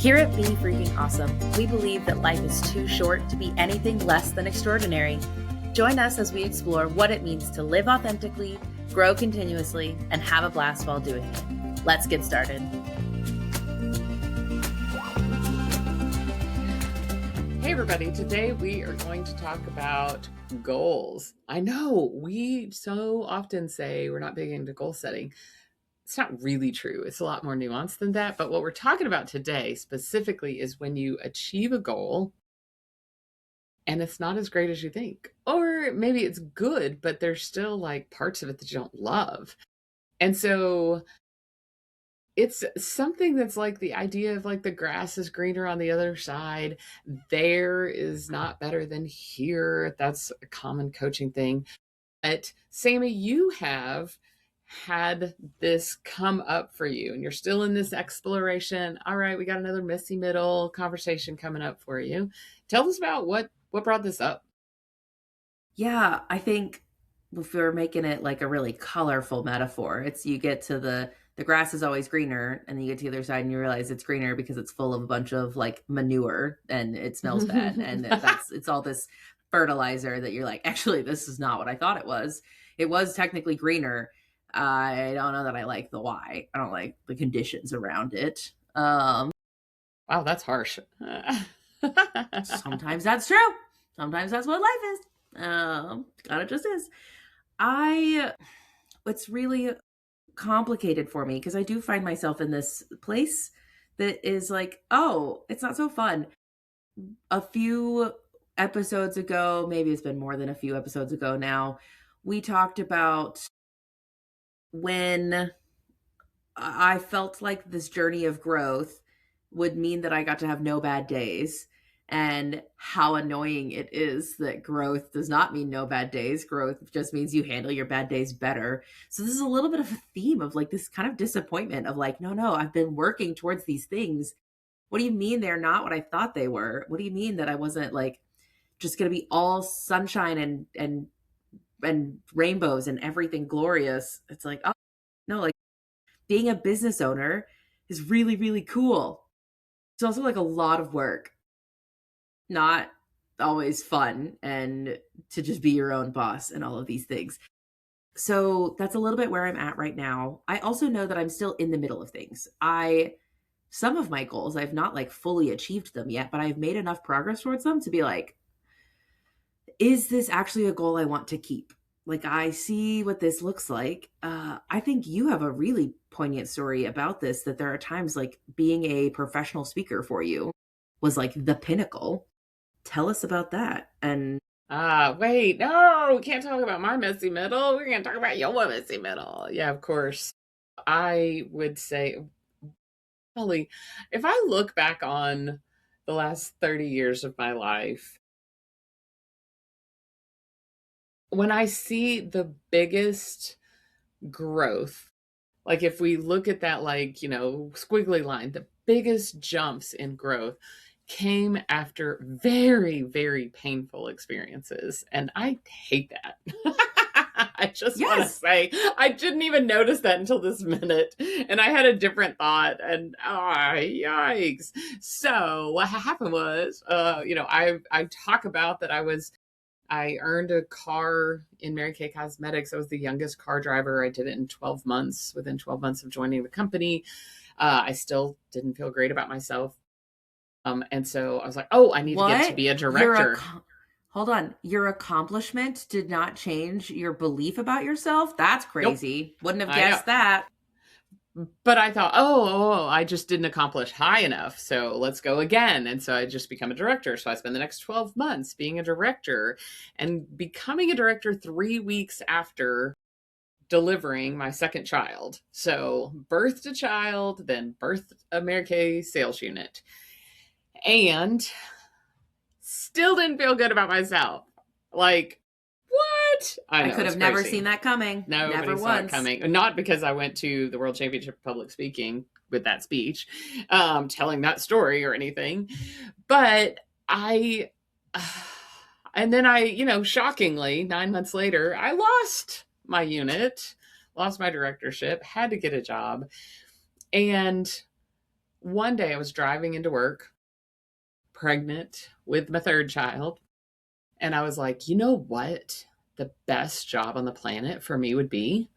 Here at Be Freaking Awesome, we believe that life is too short to be anything less than extraordinary. Join us as we explore what it means to live authentically, grow continuously, and have a blast while doing it. Let's get started. Hey everybody, today we are going to talk about goals. I know we so often say we're not big into goal setting. It's not really true. It's a lot more nuanced than that. But what we're talking about today specifically is when you achieve a goal and it's not as great as you think. Or maybe it's good, but there's still like parts of it that you don't love. And so it's something that's like the idea of like the grass is greener on the other side. There is not better than here. That's a common coaching thing. But Sami, you have had this come up for you and you're still in this exploration. All right, we got another messy middle conversation coming up for you. Tell us about what brought this up. Yeah, I think if we're making it like a really colorful metaphor, it's you get to the grass is always greener, and then you get to the other side and you realize it's greener because it's full of a bunch of like manure and it smells bad. And it's all this fertilizer that you're like, actually, this is not what I thought it was. It was technically greener. I don't know that I like the why. I don't like the conditions around it. Wow, that's harsh. Sometimes that's true. Sometimes that's what life is. God, it just is. It's really complicated for me because I do find myself in this place that is like, oh, it's not so fun. A few episodes ago, maybe it's been more than a few episodes ago now, we talked about when I felt like this journey of growth would mean that I got to have no bad days. And how annoying it is that growth does not mean no bad days. Growth just means you handle your bad days better. So this is a little bit of a theme of like this kind of disappointment of like, no, I've been working towards these things. What do you mean they're not what I thought they were? What do you mean that I wasn't like just going to be all sunshine and rainbows and everything glorious? It's like, oh no, like being a business owner is really, really cool. It's also like a lot of work. Not always fun, and to just be your own boss and all of these things. So that's a little bit where I'm at right now. I also know that I'm still in the middle of things. Some of my goals, I've not like fully achieved them yet, but I've made enough progress towards them to be like, is this actually a goal I want to keep? Like, I see what this looks like. I think you have a really poignant story about this, that there are times like being a professional speaker for you was like the pinnacle. Tell us about that. And wait, no, we can't talk about my messy middle. We're going to talk about your messy middle. Yeah, of course. I would say, Holly, if I look back on the last 30 years of my life, when I see the biggest growth, like if we look at that, like, squiggly line, the biggest jumps in growth came after very, very painful experiences. And I hate that. I just want to say, I didn't even notice that until this minute. And I had a different thought and yikes. So what happened was, I talk about that I earned a car in Mary Kay Cosmetics. I was the youngest car driver. I did it in 12 months, within 12 months of joining the company. I still didn't feel great about myself. And so I was like, I need to get to be a director. Hold on. Your accomplishment did not change your belief about yourself? That's crazy. Nope. Wouldn't have guessed that. But I thought, I just didn't accomplish high enough. So let's go again. And so I just become a director. So I spent the next 12 months being a director and becoming a director 3 weeks after delivering my second child. So birthed a child, then birthed a Mary Kay sales unit. And still didn't feel good about myself. Like, what? I could have never seen that coming. Nobody saw it coming. Not because I went to the World Championship of Public Speaking with that speech, telling that story or anything. But and then I, shockingly, 9 months later, I lost my unit, lost my directorship, had to get a job. And one day I was driving into work, pregnant with my third child. And I was like, you know what? The best job on the planet for me would be?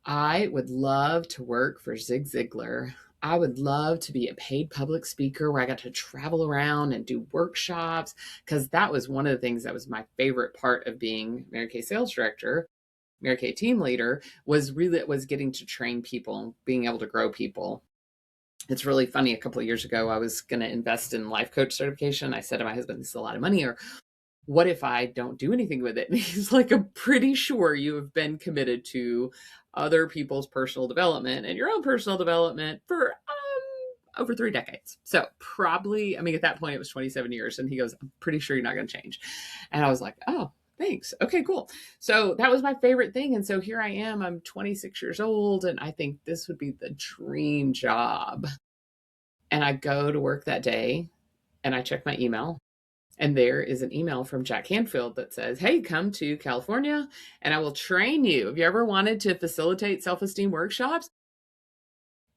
I would love to work for Zig Ziglar. I would love to be a paid public speaker where I got to travel around and do workshops, because that was one of the things that was my favorite part of being Mary Kay sales director, Mary Kay team leader, was getting to train people, being able to grow people. It's really funny. A couple of years ago, I was going to invest in life coach certification. I said to my husband, this is a lot of money, or what if I don't do anything with it? And he's like, I'm pretty sure you have been committed to other people's personal development and your own personal development for over 3 decades. So probably, I mean, at that point it was 27 years. And he goes, I'm pretty sure you're not going to change. And I was like, oh, thanks. Okay, cool. So that was my favorite thing. And so here I am, I'm 26 years old, and I think this would be the dream job. And I go to work that day and I check my email. And there is an email from Jack Canfield that says, hey, come to California and I will train you. Have you ever wanted to facilitate self-esteem workshops?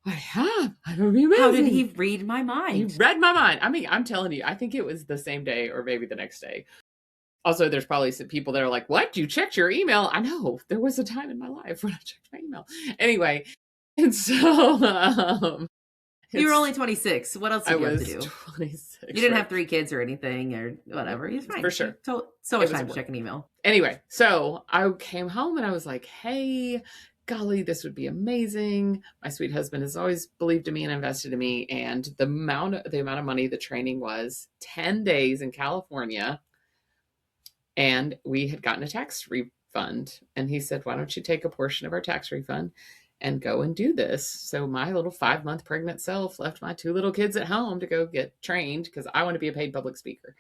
I have. I would be amazing. How did he read my mind? He read my mind. I mean, I'm telling you, I think it was the same day or maybe the next day. Also, there's probably some people that are like, what? You checked your email? I know. There was a time in my life when I checked my email. Anyway, and so... you were only 26. What else did you have to do? 26. You didn't have 3 kids or anything or whatever. It's fine. For sure. So much time to check an email. Anyway, so I came home and I was like, hey, golly, this would be amazing. My sweet husband has always believed in me and invested in me. And the amount of money the training was 10 days in California. And we had gotten a tax refund. And he said, why don't you take a portion of our tax refund and go and do this? So my little 5-month pregnant self left my 2 little kids at home to go get trained because I want to be a paid public speaker.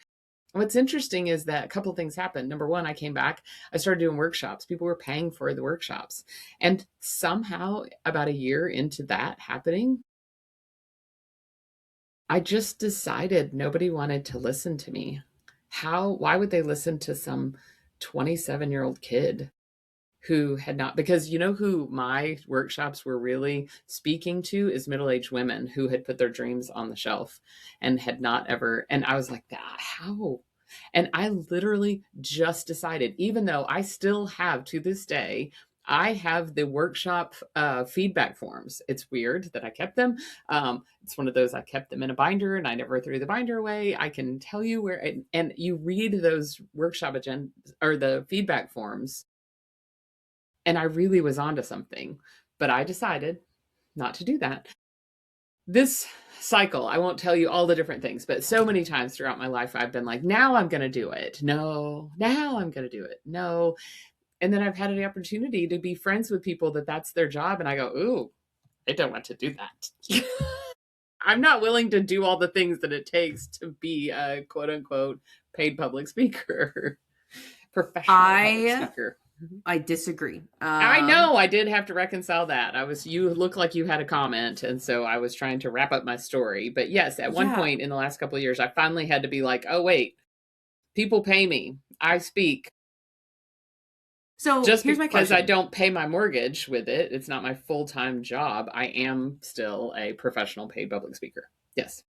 What's interesting is that a couple of things happened. Number one, I came back, I started doing workshops. People were paying for the workshops. And somehow about a year into that happening, I just decided nobody wanted to listen to me. Why would they listen to some 27-year-old kid who had not, because you know who my workshops were really speaking to is middle-aged women who had put their dreams on the shelf and had not ever, and I was like, how? And I literally just decided, even though I still have to this day, I have the workshop feedback forms. It's weird that I kept them. It's one of those, I kept them in a binder and I never threw the binder away. I can tell you where, and you read those workshop agendas or the feedback forms. And I really was onto something, but I decided not to do that. This cycle, I won't tell you all the different things, but so many times throughout my life, I've been like, now I'm going to do it. No, now I'm going to do it. No. And then I've had an opportunity to be friends with people that's their job. And I go, ooh, I don't want to do that. I'm not willing to do all the things that it takes to be a quote unquote paid public speaker, professional public speaker. I disagree. I know I did have to reconcile that. You look like you had a comment. And so I was trying to wrap up my story, but yes, at one point in the last couple of years, I finally had to be like, oh wait, people pay me. I speak. So just here's my because question. I don't pay my mortgage with it, it's not my full-time job. I am still a professional paid public speaker. Yes.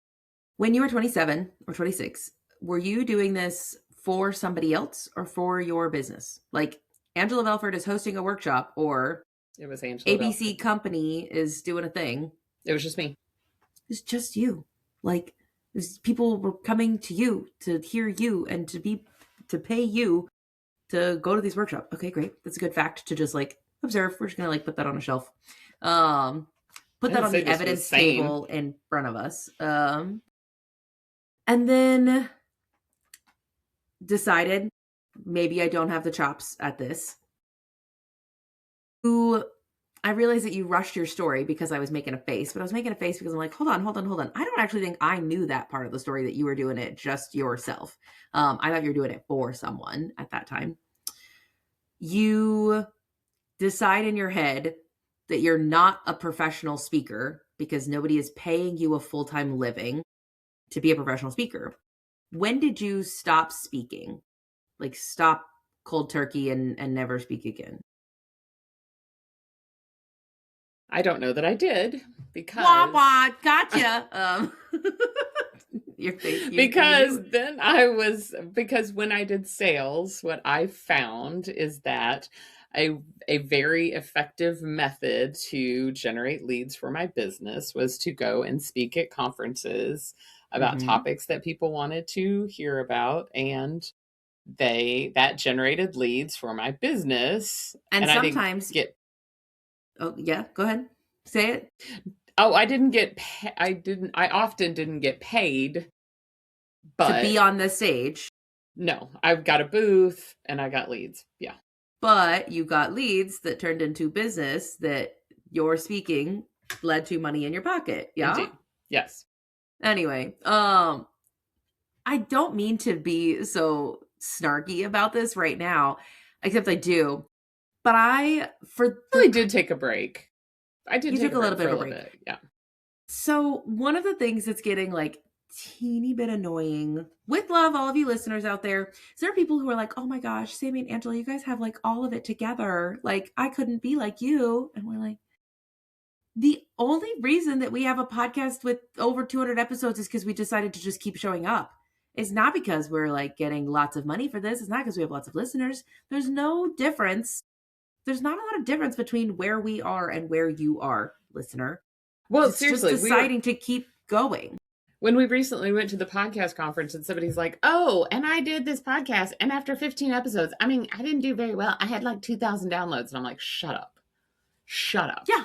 When you were 27 or 26, were you doing this for somebody else or for your business? Like Angela Belford is hosting a workshop, or it was Angela ABC Belford. company is doing a thing. It was just me. It's just you. Like people were coming to you to hear you and to pay you to go to these workshops. Okay, great. That's a good fact to just like observe. We're just gonna like put that on a shelf. Put that on the evidence table in front of us. And then decided maybe I don't have the chops at this. I realized that you rushed your story because I was making a face, but I was making a face because I'm like, hold on. I don't actually think I knew that part of the story, that you were doing it just yourself. I thought you were doing it for someone at that time. You decide in your head that you're not a professional speaker because nobody is paying you a full-time living to be a professional speaker. When did you stop speaking? Like stop cold turkey and never speak again? I don't know that I did Wah, because wah, gotcha. Your face. because because when I did sales, what I found is that a very effective method to generate leads for my business was to go and speak at conferences about Mm-hmm. topics that people wanted to hear about, and that generated leads for my business. And And I didn't sometimes, get oh yeah, go ahead, say it. oh, I didn't get I often didn't get paid, To be but on the stage, no, I've got a booth and I got leads. Yeah. but you got leads that turned into business that your speaking led to money in your pocket. Yeah. Indeed. Yes. Anyway, I don't mean to be so snarky about this right now, except I do. But for Really the, did take a break. I did you take took a a little break bit for a of a little break. bit. Yeah. So one of the things that's getting like teeny bit annoying, with love, all of you listeners out there, is there are people who are like, oh my gosh, Sami and Angela, you guys have like all of it together. Like I couldn't be like you. And we're like, the only reason that we have a podcast with over 200 episodes is because we decided to just keep showing up. It's not because we're like getting lots of money for this. It's not because we have lots of listeners. There's no difference. There's not a lot of difference between where we are and where you are, listener. Well, It's just seriously, deciding to keep going. when we recently went to the podcast conference and somebody's like, "Oh, and I did this podcast, and after 15 episodes, I mean, I didn't do very well. I had like 2,000 downloads." And I'm like, "Shut up. Shut up." Yeah.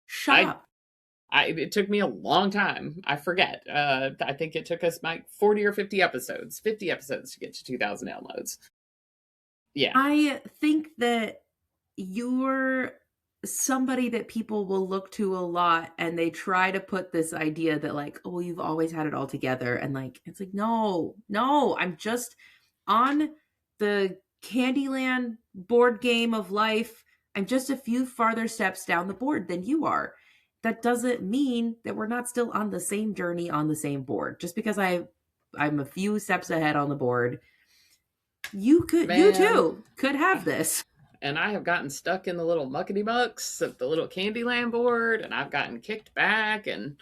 Shut up. It took me a long time. I forget. I think it took us like 40 or 50 episodes to get to 2,000 downloads. Yeah. I think that you're somebody that people will look to a lot, and they try to put this idea that like, oh, you've always had it all together. And like, it's like, no, I'm just on the Candyland board game of life. I'm just a few farther steps down the board than you are. That doesn't mean that we're not still on the same journey on the same board. Just because I'm a few steps ahead on the board, you Man. too could have this. And I have gotten stuck in the little muckety mucks of the little Candyland board, and I've gotten kicked back. And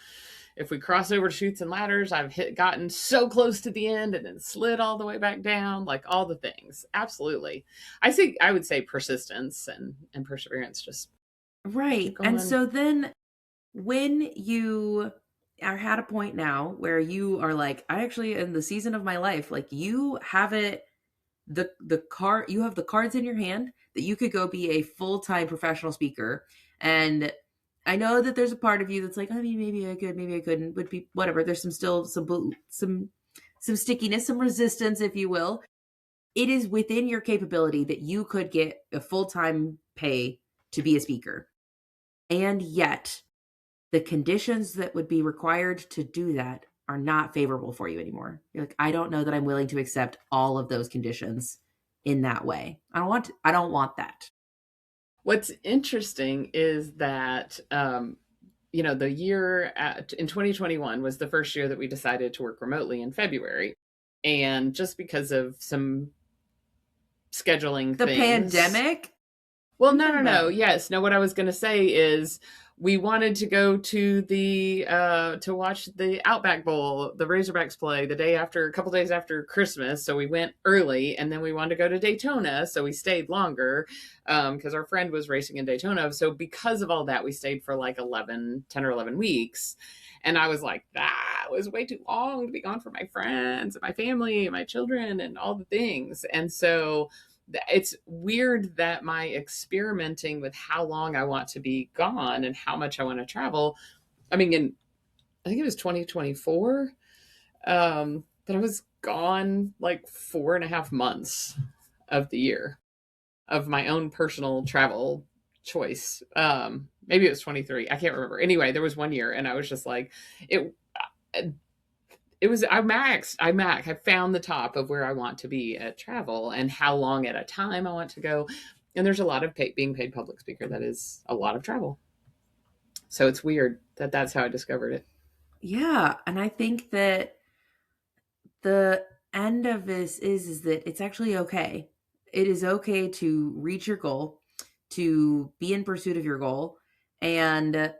if we cross over chutes and ladders, I've gotten so close to the end and then slid all the way back down, like all the things. Absolutely. I would say persistence and perseverance. Just right. And so then when you are at a point now where you are like, I actually, in the season of my life, like you have it, you have the cards in your hand that you could go be a full-time professional speaker. And I know that there's a part of you that's like, I mean, maybe I could, maybe I couldn't, would be whatever. There's some stickiness, some resistance, if you will. It is within your capability that you could get a full-time pay to be a speaker. And yet the conditions that would be required to do that are not favorable for you anymore. You're like, I don't know that I'm willing to accept all of those conditions in that way. I don't want that. What's interesting is that, the year in 2021 was the first year that we decided to work remotely in February. And just because of some scheduling The things. pandemic? Well, no. Yes. No, what I was going to say is we wanted to go to to watch the Outback Bowl, the Razorbacks play a couple days after Christmas. So we went early, and then we wanted to go to Daytona. So we stayed longer because our friend was racing in Daytona. So because of all that, we stayed for like 10 or 11 weeks. And I was like, that was way too long to be gone from my friends and my family and my children and all the things. And so it's weird that my experimenting with how long I want to be gone and how much I want to travel. I mean, I think it was 2024, that I was gone like 4.5 months of the year of my own personal travel choice. Maybe it was 23. I can't remember. Anyway, there was one year and I was just like, I found the top of where I want to be at travel and how long at a time I want to go. And there's a lot of being paid public speaker. That is a lot of travel. So it's weird that that's how I discovered it. Yeah. And I think that the end of this is that it's actually okay. It is okay to reach your goal, to be in pursuit of your goal, and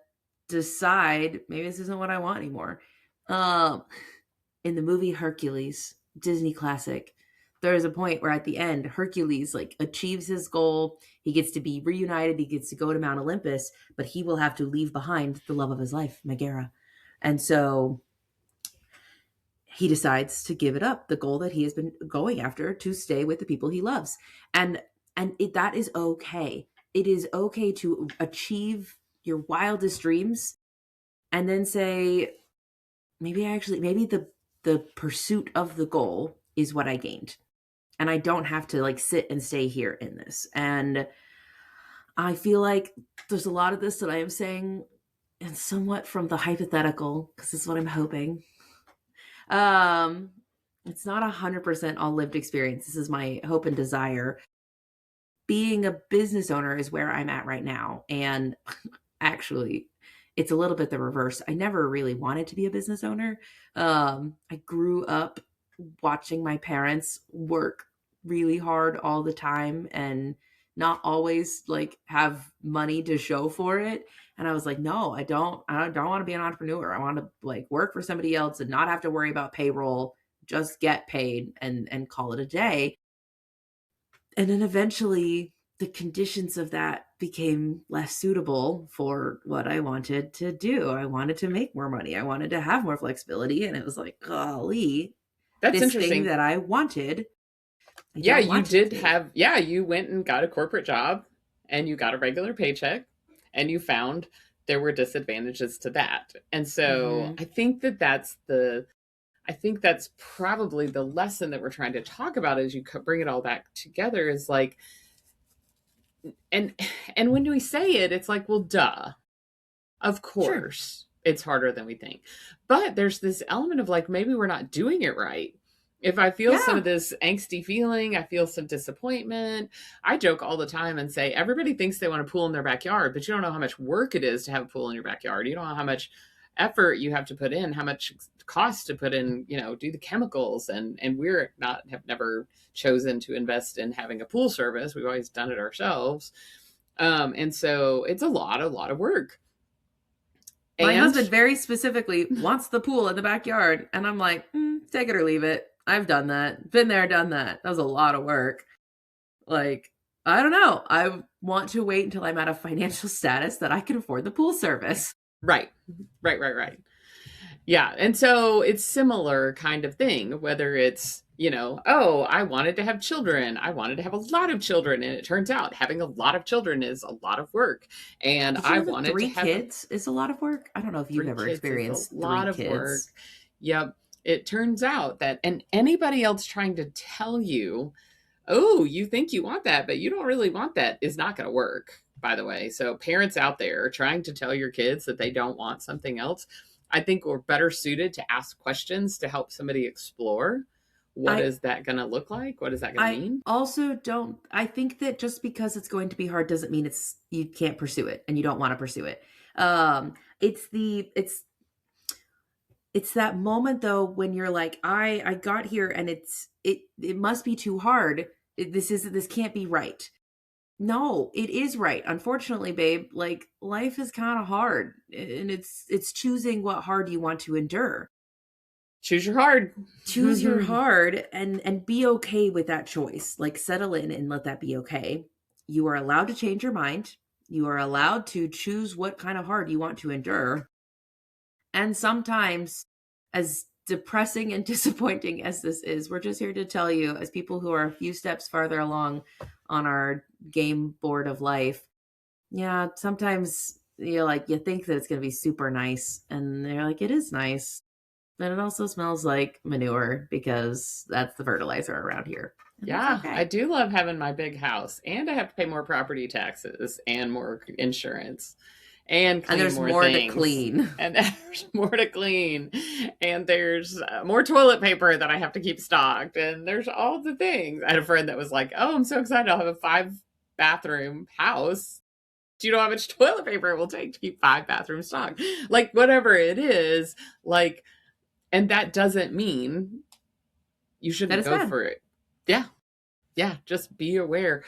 decide maybe this isn't what I want anymore. In the movie Hercules, Disney classic, there is a point where at the end Hercules like achieves his goal. He gets to be reunited. He gets to go to Mount Olympus, but he will have to leave behind the love of his life, Megara. And so he decides to give it up, the goal that he has been going after, to stay with the people he loves. That is okay. It is okay to achieve your wildest dreams and then say, maybe the pursuit of the goal is what I gained. And I don't have to like sit and stay here in this. And I feel like there's a lot of this that I am saying and somewhat from the hypothetical, because it's what I'm hoping. It's not 100% all lived experience. This is my hope and desire. Being a business owner is where I'm at right now. And actually, it's a little bit the reverse. I never really wanted to be a business owner. I grew up watching my parents work really hard all the time and not always like have money to show for it. And I was like, no, I don't want to be an entrepreneur. I want to like work for somebody else and not have to worry about payroll, just get paid and call it a day. And then eventually the conditions of that became less suitable for what I wanted to do. I wanted to make more money. I wanted to have more flexibility. And it was like, golly, That's this interesting. thing that I wanted. Yeah, you did have, you went and got a corporate job and you got a regular paycheck and you found there were disadvantages to that. And so I think that's probably the lesson that we're trying to talk about as you bring it all back together is like, and when we say it, it's like, well, duh, of course, it's harder than we think. But there's this element of like, maybe we're not doing it right. If I feel some of this angsty feeling, I feel some disappointment. I joke all the time and say, everybody thinks they want a pool in their backyard, but you don't know how much work it is to have a pool in your backyard. You don't know how much effort you have to put in, how much cost to put in, do the chemicals. And have never chosen to invest in having a pool service. We've always done it ourselves. And so it's a lot of work. My husband very specifically wants the pool in the backyard. And I'm like, take it or leave it. I've done that. Been there, done that. That was a lot of work. Like, I don't know. I want to wait until I'm at a financial status that I can afford the pool service. Right. Yeah. And so it's similar kind of thing, whether it's, I wanted to have children. I wanted to have a lot of children. And it turns out having a lot of children is a lot of work. And I wanted three to have kids is a lot of work. I don't know if you've ever experienced a lot three of kids. Work. Yep. It turns out that, and anybody else trying to tell you, oh, you think you want that, but you don't really want that, is not going to work, by the way. So parents out there trying to tell your kids that they don't want something else, I think we're better suited to ask questions to help somebody explore what is that going to look like? What is that going to mean? I think that just because it's going to be hard doesn't mean you can't pursue it and you don't want to pursue it. It's that moment though, when you're like, I got here and it must be too hard. This can't be right. No, it is right. Unfortunately, babe, like life is kind of hard and it's choosing what hard you want to endure. Choose your hard. Choose your hard and be okay with that choice. Like settle in and let that be okay. You are allowed to change your mind. You are allowed to choose what kind of hard you want to endure. And sometimes, as depressing and disappointing as this is, we're just here to tell you, as people who are a few steps farther along on our game board of life, sometimes you think that it's going to be super nice. And they're like, it is nice. But it also smells like manure because that's the fertilizer around here. Yeah, okay. I do love having my big house, and I have to pay more property taxes and more insurance and clean there's more things. To clean. And there's more to clean. And there's more toilet paper that I have to keep stocked. And there's all the things. I had a friend that was like, oh, I'm so excited. I'll have a 5-bathroom house. Do you know how much toilet paper it will take to keep 5 bathrooms stocked? Like, whatever it is, like... And that doesn't mean you shouldn't go for it. Yeah. Just be aware.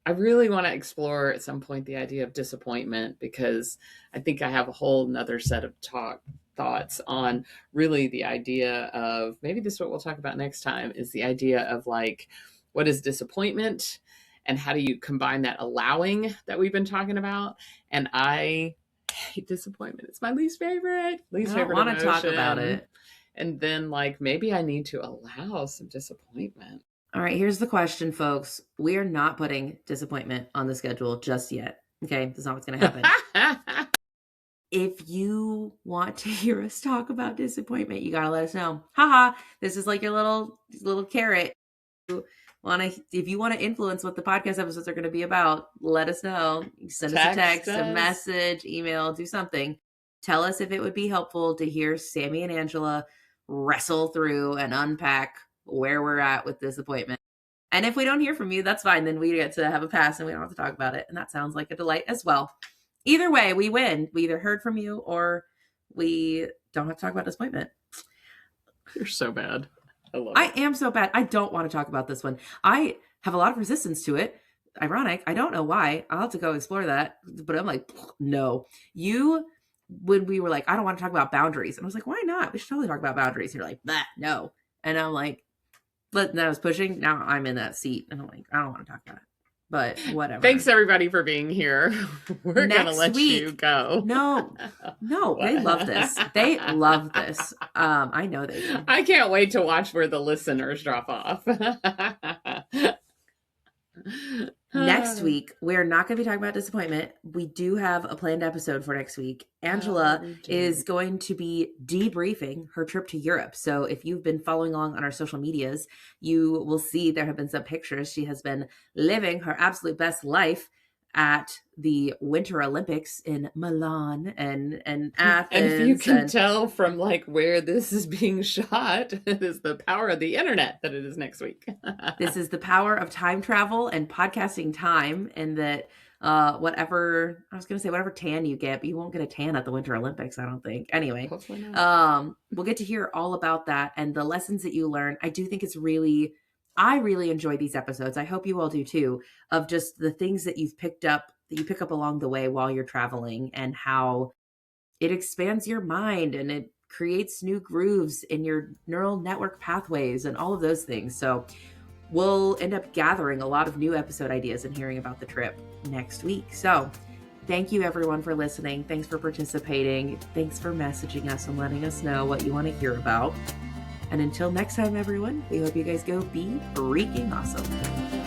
I really want to explore at some point the idea of disappointment, because I think I have a whole nother set of thoughts on really the idea of, maybe this is what we'll talk about next time, is the idea of like, what is disappointment and how do you combine that allowing that we've been talking about? And I hate disappointment. It's my least favorite I don't want to talk about it. And then like, maybe I need to allow some disappointment. All right, here's the question, folks. We are not putting disappointment on the schedule just yet. Okay, that's not what's going to happen. If you want to hear us talk about disappointment, you got to let us know. Haha, this is like your little carrot. If you want to influence what the podcast episodes are going to be about, let us know. Send us a text, a message, email, do something. Tell us if it would be helpful to hear Sami and Angela wrestle through and unpack where we're at with disappointment. And if we don't hear from you, that's fine. Then we get to have a pass and we don't have to talk about it. And that sounds like a delight as well. Either way, we win. We either heard from you or we don't have to talk about disappointment. You're so bad. I am so bad. I don't want to talk about this one. I have a lot of resistance to it. Ironic. I don't know why. I'll have to go explore that. But I'm like, no. When we were like, I don't want to talk about boundaries. And I was like, why not? We should totally talk about boundaries. And you're like, no. And I'm like, and I was pushing. Now I'm in that seat. And I'm like, I don't want to talk about it. But whatever. Thanks everybody for being here. We're going to let you go. No, they love this. They love this. I know they do. I can't wait to watch where the listeners drop off. Next week, we're not going to be talking about disappointment. We do have a planned episode for next week. Angela is going to be debriefing her trip to Europe. So if you've been following along on our social medias, you will see there have been some pictures. She has been living her absolute best life at the Winter Olympics in Milan and Athens. And if you can tell from like where this is being shot, it is the power of the internet that it is next week. This is the power of time travel and podcasting time, and that whatever tan you get, but you won't get a tan at the Winter Olympics, I don't think. Anyway, we'll get to hear all about that and the lessons that you learn. I do think I really enjoy these episodes. I hope you all do too, of just the things that you pick up along the way while you're traveling, and how it expands your mind and it creates new grooves in your neural network pathways and all of those things. So we'll end up gathering a lot of new episode ideas and hearing about the trip next week. So thank you everyone for listening. Thanks for participating. Thanks for messaging us and letting us know what you want to hear about. And until next time, everyone, we hope you guys go be freaking awesome.